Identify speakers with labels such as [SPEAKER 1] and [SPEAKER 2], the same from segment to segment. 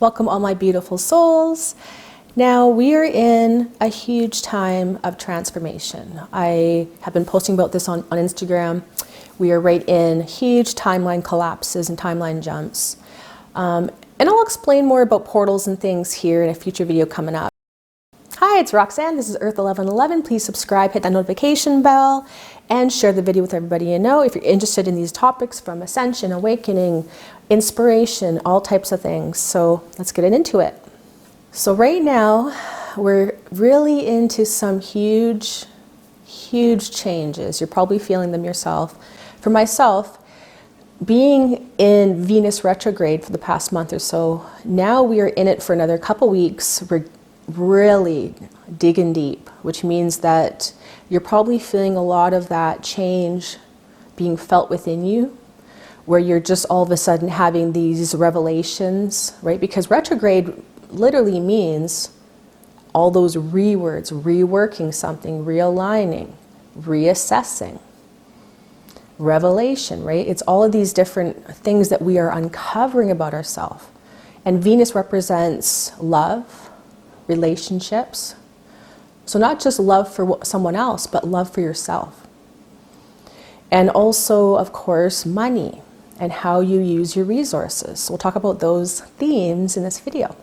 [SPEAKER 1] Welcome all my beautiful souls. Now we are in a huge time of transformation. I have been posting about this on Instagram. We are right in huge timeline collapses and timeline jumps. And I'll explain more about portals and things here in a future video coming up. Hi, it's Roxanne. This is Earth1111. Please subscribe, hit that notification bell, and share the video with everybody you know. If you're interested in these topics from ascension, awakening, inspiration, all types of things. So let's get into it. So right now, we're really into some huge changes. You're probably feeling them yourself. For myself, being in Venus retrograde for the past month or so, now we are in it for another couple weeks. We're really digging deep, which means that you're probably feeling a lot of that change being felt within you, where you're just all of a sudden having these revelations, right? Because retrograde literally means all those rewords, reworking something, realigning, reassessing, revelation, right? It's all of these different things that we are uncovering about ourselves. And Venus represents love, relationships. So not just love for someone else, but love for yourself. And also, of course, money and how you use your resources. So we'll talk about those themes in this video.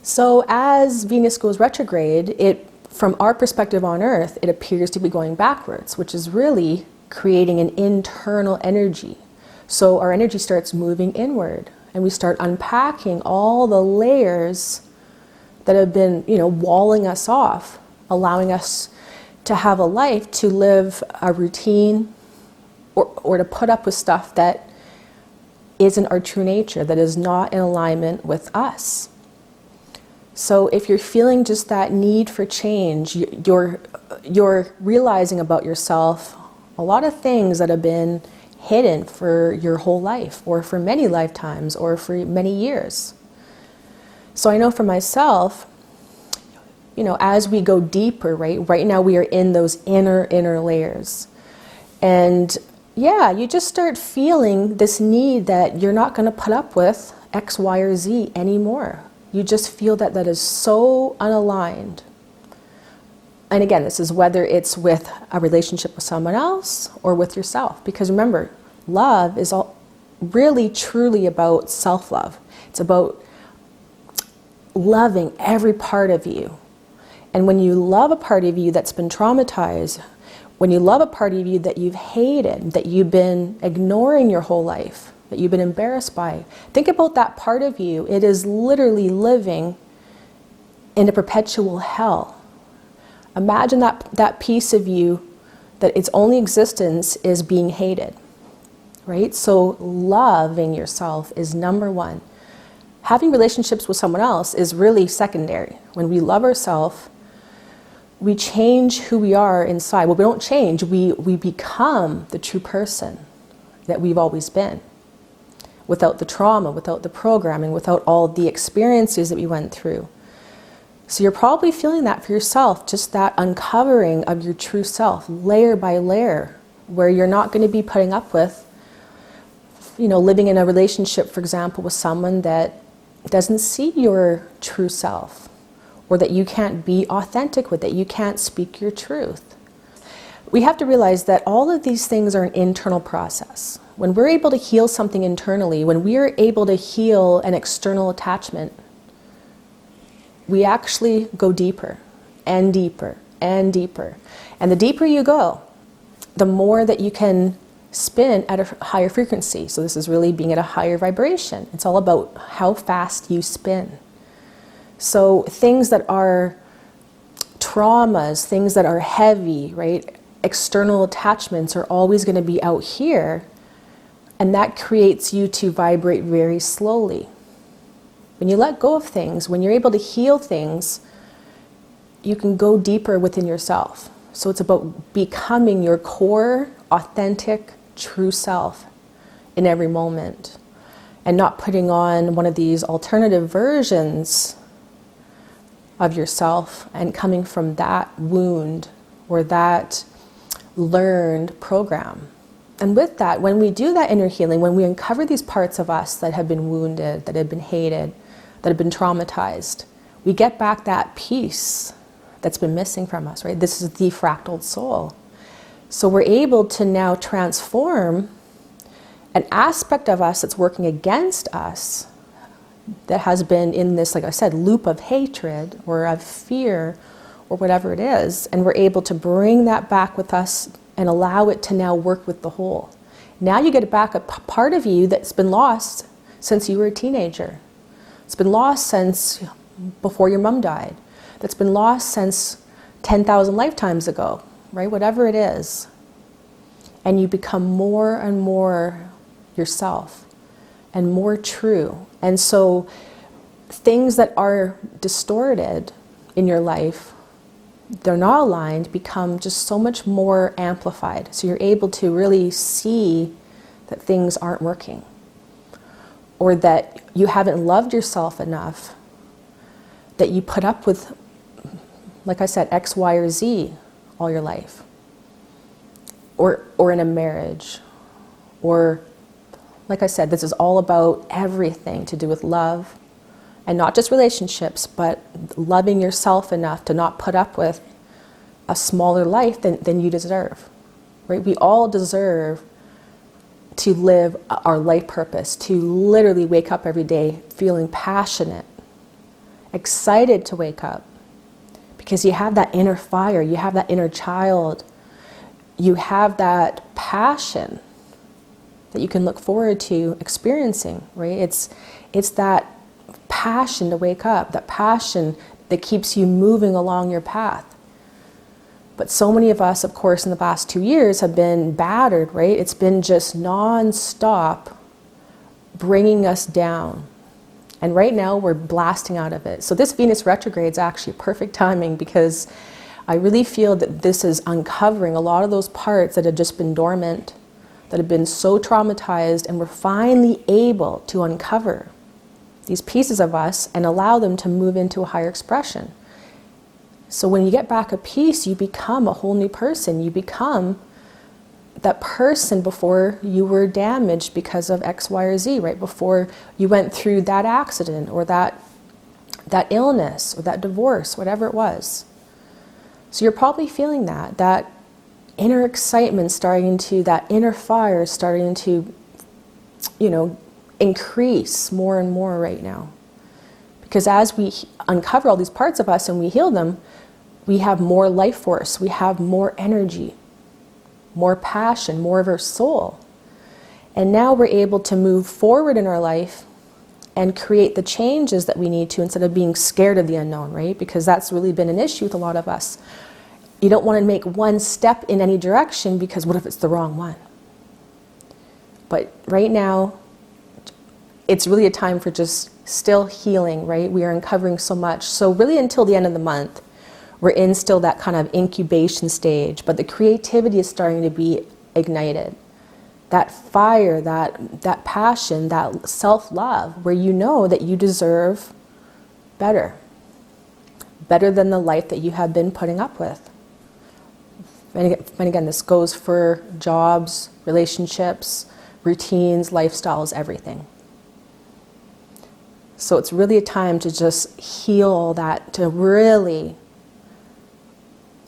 [SPEAKER 1] So as Venus goes retrograde, from our perspective on Earth, it appears to be going backwards, which is really creating an internal energy. So our energy starts moving inward, and we start unpacking all the layers that have been, walling us off, allowing us to have a life, to live a routine, or to put up with stuff that isn't our true nature, that is not in alignment with us. So if you're feeling just that need for change, you're realizing about yourself a lot of things that have been hidden for your whole life, or for many lifetimes, or for many years. So I know for myself, as we go deeper, right now we are in those inner layers. And yeah, you just start feeling this need that you're not going to put up with X, Y, or Z anymore. You just feel that is so unaligned. And again, this is whether it's with a relationship with someone else or with yourself. Because remember, love is all really truly about self-love. It's about loving every part of you. And when you love a part of you that's been traumatized, when you love a part of you that you've hated, that you've been ignoring your whole life, that you've been embarrassed by, think about that part of you. It is literally living in a perpetual hell. Imagine that piece of you that its only existence is being hated, right? So loving yourself is number one. Having relationships with someone else is really secondary. When we love ourselves, we change who we are inside. Well, we don't change, we become the true person that we've always been. Without the trauma, without the programming, without all the experiences that we went through. So you're probably feeling that for yourself, just that uncovering of your true self, layer by layer, where you're not going to be putting up with, living in a relationship, for example, with someone that doesn't see your true self, or that you can't be authentic with, that you can't speak your truth. We have to realize that all of these things are an internal process. When we're able to heal something internally, when we are able to heal an external attachment, we actually go deeper and deeper and deeper. And the deeper you go, the more that you can spin at a higher frequency. So this is really being at a higher vibration. It's all about how fast you spin. So things that are traumas, things that are heavy, right? External attachments are always going to be out here, and that creates you to vibrate very slowly. When you let go of things, when you're able to heal things, you can go deeper within yourself. So it's about becoming your core, authentic, true self in every moment, and not putting on one of these alternative versions of yourself and coming from that wound or that learned program. And with that, when we do that inner healing, when we uncover these parts of us that have been wounded, that have been hated, that have been traumatized, we get back that peace that's been missing from us, right? This is the fractal soul. So we're able to now transform an aspect of us that's working against us, that has been in this, like I said, loop of hatred or of fear or whatever it is, and we're able to bring that back with us and allow it to now work with the whole. Now you get back a part of you that's been lost since you were a teenager. It's been lost since before your mom died. That's been lost since 10,000 lifetimes ago, right? Whatever it is. And you become more and more yourself and more true. And so things that are distorted in your life, they're not aligned, become just so much more amplified. So you're able to really see that things aren't working, or that you haven't loved yourself enough, that you put up with, like I said, X, Y, or Z all your life, or in a marriage, or like I said, this is all about everything to do with love. And not just relationships, but loving yourself enough to not put up with a smaller life than you deserve, right? We all deserve to live our life purpose, to literally wake up every day feeling passionate, excited to wake up, because you have that inner fire, you have that inner child, you have that passion that you can look forward to experiencing, right? It's that passion to wake up, that passion that keeps you moving along your path. But so many of us, of course, in the past 2 years have been battered, right? It's been just non-stop bringing us down. And right now we're blasting out of it. So this Venus retrograde is actually perfect timing, because I really feel that this is uncovering a lot of those parts that have just been dormant, that have been so traumatized, and we're finally able to uncover these pieces of us and allow them to move into a higher expression. So when you get back a piece, you become a whole new person. You become that person before you were damaged because of X, Y, or Z, right? Before you went through that accident or that illness or that divorce, whatever it was. So you're probably feeling that inner excitement that inner fire starting to, increase more and more right now. Because as we uncover all these parts of us and we heal them, we have more life force, we have more energy, more passion, more of our soul. And now we're able to move forward in our life and create the changes that we need to, instead of being scared of the unknown, right? Because that's really been an issue with a lot of us. You don't want to make one step in any direction, because what if it's the wrong one? But right now, it's really a time for just still healing, right? We are uncovering so much. So really until the end of the month, we're in still that kind of incubation stage, but the creativity is starting to be ignited. That fire, that passion, that self-love, where you know that you deserve better than the life that you have been putting up with. And again, this goes for jobs, relationships, routines, lifestyles, everything. So it's really a time to just heal all that, to really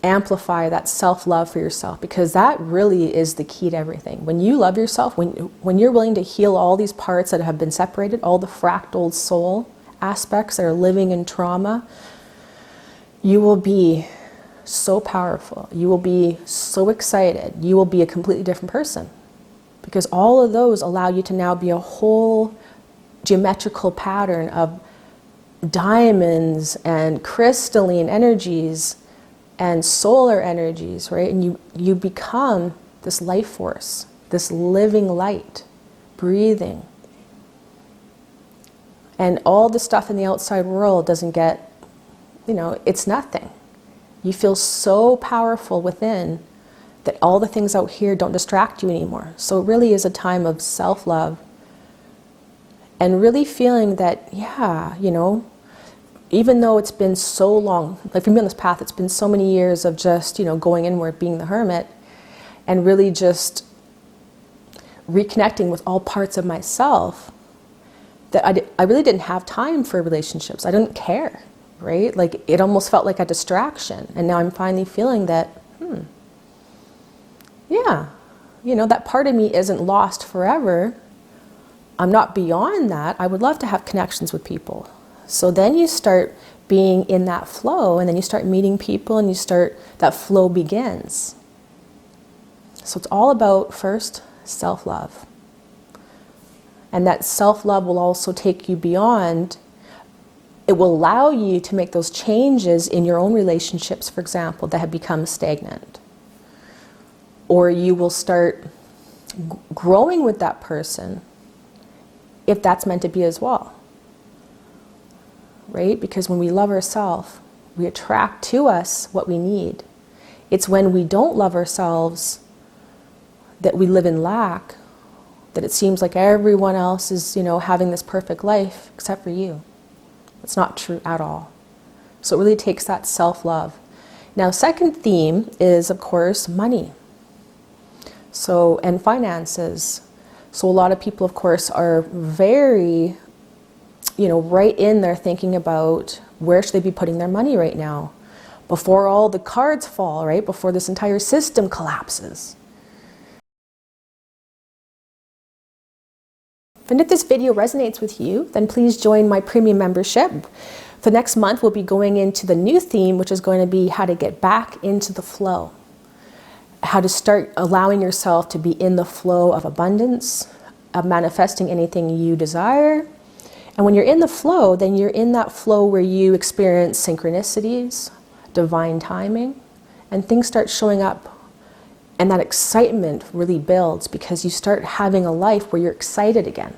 [SPEAKER 1] amplify that self-love for yourself, because that really is the key to everything. When you love yourself, when you're willing to heal all these parts that have been separated, all the fractal soul aspects that are living in trauma, you will be so powerful. You will be so excited. You will be a completely different person, because all of those allow you to now be a whole geometrical pattern of diamonds and crystalline energies and solar energies, right? And you become this life force, this living light, breathing. And all the stuff in the outside world doesn't get, it's nothing. You feel so powerful within that all the things out here don't distract you anymore. So it really is a time of self-love, and really feeling that, even though it's been so long, like for me on this path, it's been so many years of just, going inward, being the hermit, and really just reconnecting with all parts of myself that I really didn't have time for relationships. I didn't care, right? Like it almost felt like a distraction. And now I'm finally feeling that, yeah, you know, that part of me isn't lost forever. I'm not beyond that. I would love to have connections with people. So then you start being in that flow, and then you start meeting people, and that flow begins. So it's all about, first, self-love. And that self-love will also take you beyond. It will allow you to make those changes in your own relationships, for example, that have become stagnant. Or you will start growing with that person if that's meant to be as well. Right? Because when we love ourselves, we attract to us what we need. It's when we don't love ourselves that we live in lack, that it seems like everyone else is, you know, having this perfect life except for you. It's not true at all. So it really takes that self-love. Now, second theme is, of course, money. So, and finances. So a lot of people, of course, are very, you know, right in there thinking about where should they be putting their money right now before all the cards fall, right? Before this entire system collapses. And if this video resonates with you, then please join my premium membership. For next month, we'll be going into the new theme, which is going to be how to get back into the flow. How to start allowing yourself to be in the flow of abundance, of manifesting anything you desire. And when you're in the flow, then you're in that flow where you experience synchronicities, divine timing, and things start showing up. And that excitement really builds because you start having a life where you're excited again.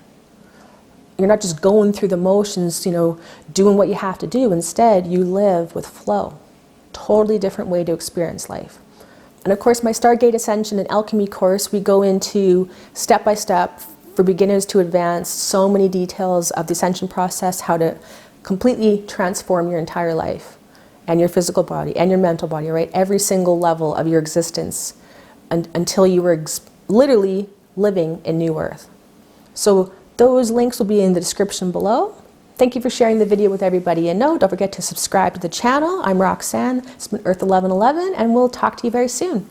[SPEAKER 1] You're not just going through the motions, you know, doing what you have to do. Instead, you live with flow. Totally different way to experience life. And of course, my Stargate Ascension and Alchemy course, we go into step-by-step, for beginners to advanced, so many details of the ascension process, how to completely transform your entire life and your physical body and your mental body, right? Every single level of your existence until you were literally living in New Earth. So those links will be in the description below. Thank you for sharing the video with everybody. And no, don't forget to subscribe to the channel. I'm Roxanne. It's been Earth 1111, and we'll talk to you very soon.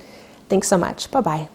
[SPEAKER 1] Thanks so much. Bye-bye.